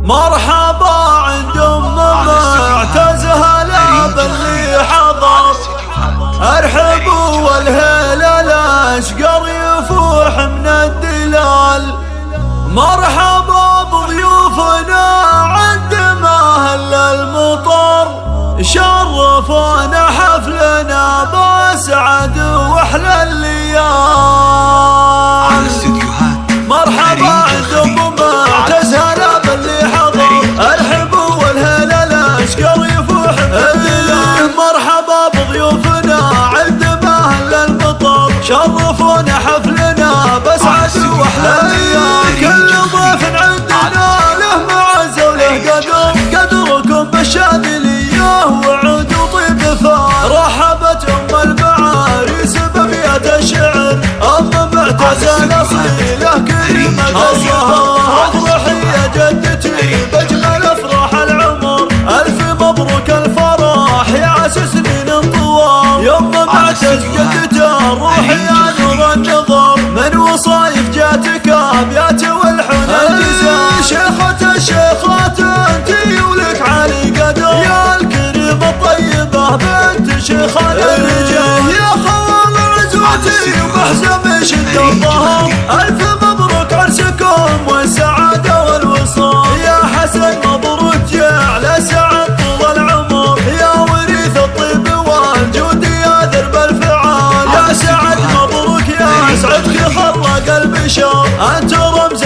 مرحبا عند معتزها لا باللي حضر، ارحبوا والهلال الاشقر يفوح من الدلال. مرحبا بضيوفنا عند مهل المطر، شرفونا حفلنا باسعد واحلى الليال. مرحبا عند معتزها لا باللي حضر، ارحبوا والهلال الاشقر يفوح من الدلال. مرحبا بضيوفنا عند مهل المطر، شرفونا حفلنا باسعد واحلى الليال. كل ضيف عندنا له معزه وله قدر، قدركم بالشاذليه وعود وطيب ثار. رحبت المعاريس بابيات الشعر، معتزة الاصيله كريمه الزهر. افرحي يا جدتي باجمل افراح العمر، الف مبروك الفرح يا عسى سنين طوال. يما معتز جدته روحي يا نور النظر، من وصايف جاتك ابيات والحنى الجزال. شيخة الشيخات انتي ولك علي قدر، يا الكريمة الطيبة بنت شيخ الرجال. يا خوال عزوتي وبحزم شد الظهر، الف مبروك عرسكم والسعادة والوصال. يا حسن مبروك جعل سعد طول العمر، يا وريث الطيب والجود يا درب الفعال. يا سعد مبروك يا سعدك خلق البشر، انت رمز